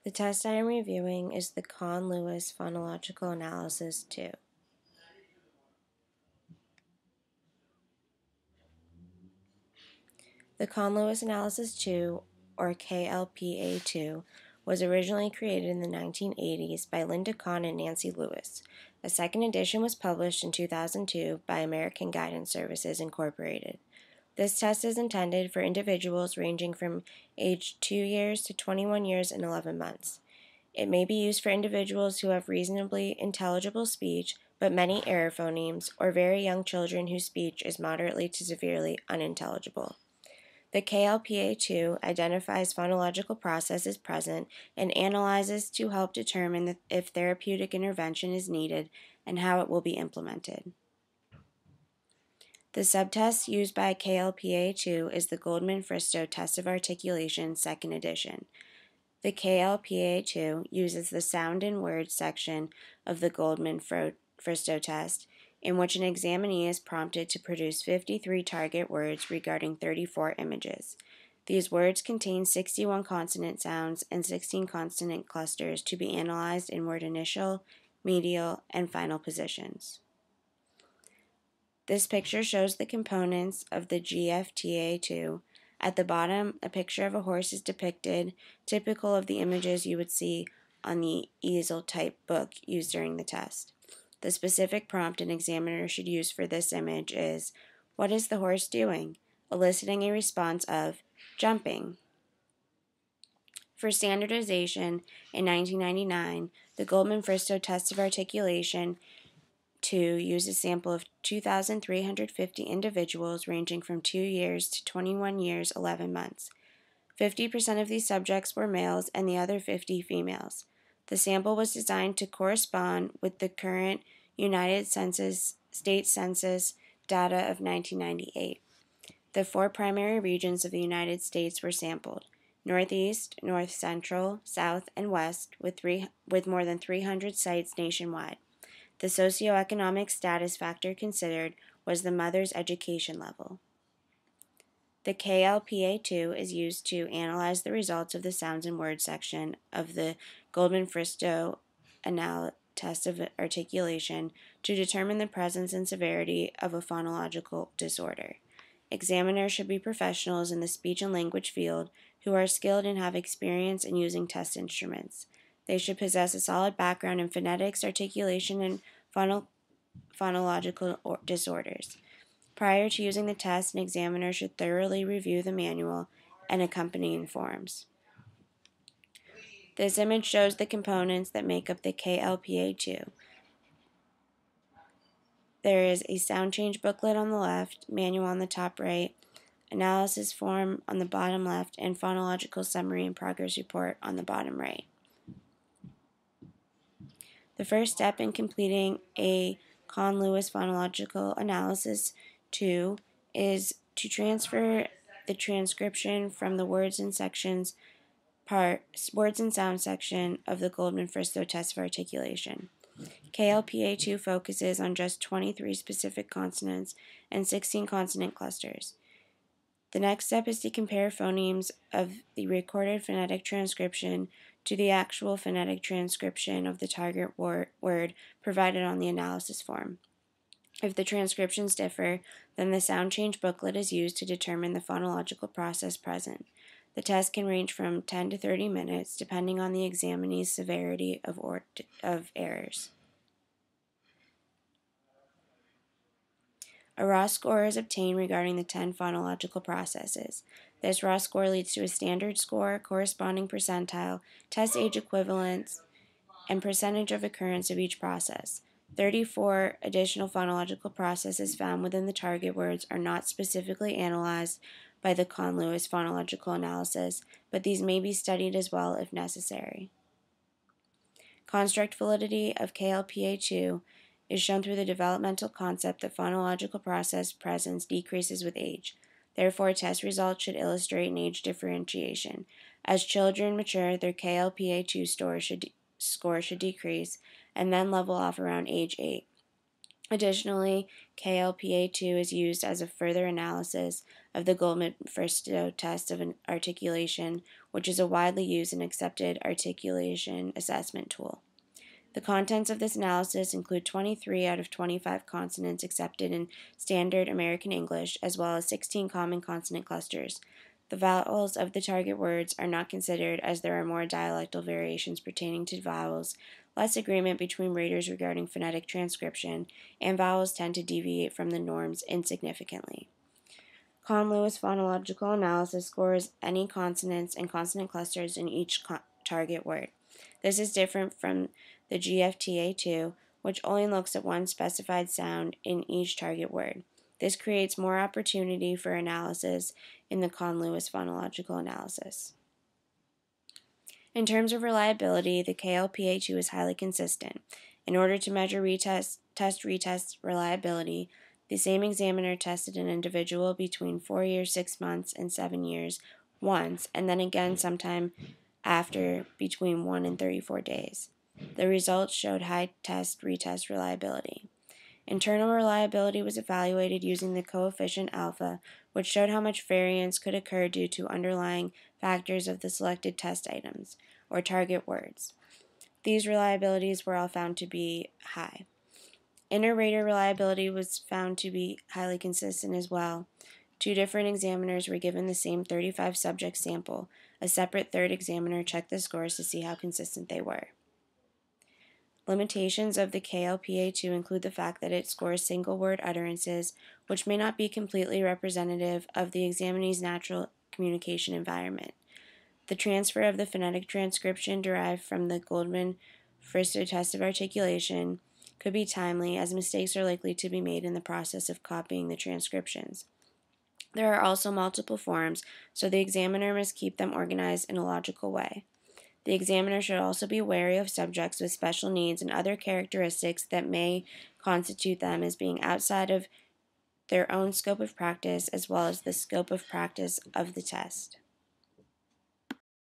The test I am reviewing is the Kahn-Lewis Phonological Analysis-2. The Kahn-Lewis Analysis-2, or KLPA-2, was originally created in the 1980s by Linda Kahn and Nancy Lewis. A second edition was published in 2002 by American Guidance Services, Incorporated. This test is intended for individuals ranging from age 2 years to 21 years and 11 months. It may be used for individuals who have reasonably intelligible speech, but many error phonemes, or very young children whose speech is moderately to severely unintelligible. The KLPA-2 identifies phonological processes present and analyzes to help determine if therapeutic intervention is needed and how it will be implemented. The subtest used by KLPA-2 is the Goldman-Fristow Test of Articulation, second edition. The KLPA-2 uses the sound and words section of the Goldman-Fristow test, in which an examinee is prompted to produce 53 target words regarding 34 images. These words contain 61 consonant sounds and 16 consonant clusters to be analyzed in word initial, medial, and final positions. This picture shows the components of the GFTA-2. At the bottom, a picture of a horse is depicted, typical of the images you would see on the easel-type book used during the test. The specific prompt an examiner should use for this image is, "What is the horse doing?" eliciting a response of, "Jumping." For standardization, in 1999, the Goldman-Fristow Test of Articulation 2 used a sample of 2,350 individuals ranging from 2 years to 21 years 11 months. 50% of these subjects were males and the other 50 females. The sample was designed to correspond with the current United States Census data of 1998. The 4 primary regions of the United States were sampled: Northeast, North Central, South, and West, with more than 300 sites nationwide. The socioeconomic status factor considered was the mother's education level. The KLPA-2 is used to analyze the results of the sounds and words section of the Goldman-Fristow Test of Articulation to determine the presence and severity of a phonological disorder. Examiners should be professionals in the speech and language field who are skilled and have experience in using test instruments. They should possess a solid background in phonetics, articulation, and phonological disorders. Prior to using the test, an examiner should thoroughly review the manual and accompanying forms. This image shows the components that make up the KLPA-2. There is a sound change booklet on the left, manual on the top right, analysis form on the bottom left, and phonological summary and progress report on the bottom right. The first step in completing a Kahn-Lewis phonological analysis-2 is to transfer the transcription from the words and sound section of the Goldman-Fristow Test of Articulation. KLPA-2 focuses on just 23 specific consonants and 16 consonant clusters. The next step is to compare phonemes of the recorded phonetic transcription to the actual phonetic transcription of the target word provided on the analysis form. If the transcriptions differ, then the sound change booklet is used to determine the phonological process present. The test can range from 10 to 30 minutes, depending on the examinee's severity of errors. A raw score is obtained regarding the 10 phonological processes. This raw score leads to a standard score, corresponding percentile, test age equivalence, and percentage of occurrence of each process. 34 additional phonological processes found within the target words are not specifically analyzed by the Kahn-Lewis phonological analysis, but these may be studied as well if necessary. Construct validity of KLPA-2 is shown through the developmental concept that phonological process presence decreases with age. Therefore, test results should illustrate an age differentiation. As children mature, their KLPA-2 score should decrease and then level off around age 8. Additionally, KLPA2 is used as a further analysis of the Goldman-Bristow test of articulation, which is a widely used and accepted articulation assessment tool. The contents of this analysis include 23 out of 25 consonants accepted in standard American English, as well as 16 common consonant clusters. The vowels of the target words are not considered as there are more dialectal variations pertaining to vowels, less agreement between raters regarding phonetic transcription, and vowels tend to deviate from the norms insignificantly. Kahn-Lewis phonological analysis scores any consonants and consonant clusters in each target word. This is different from the GFTA2, which only looks at one specified sound in each target word. This creates more opportunity for analysis in the Kahn-Lewis phonological analysis. In terms of reliability, the KLPA2 is highly consistent. In order to measure retest reliability, the same examiner tested an individual between 4 years, 6 months, and 7 years once, and then again sometime after between 1 and 34 days. The results showed high retest reliability. Internal reliability was evaluated using the coefficient alpha, which showed how much variance could occur due to underlying factors of the selected test items, or target words. These reliabilities were all found to be high. Inter-rater reliability was found to be highly consistent as well. 2 different examiners were given the same 35 subject sample. A separate third examiner checked the scores to see how consistent they were. Limitations of the KLPA2 include the fact that it scores single-word utterances, which may not be completely representative of the examinee's natural communication environment. The transfer of the phonetic transcription derived from the Goldman-Bristow test of articulation could be timely, as mistakes are likely to be made in the process of copying the transcriptions. There are also multiple forms, so the examiner must keep them organized in a logical way. The examiner should also be wary of subjects with special needs and other characteristics that may constitute them as being outside of their own scope of practice, as well as the scope of practice of the test.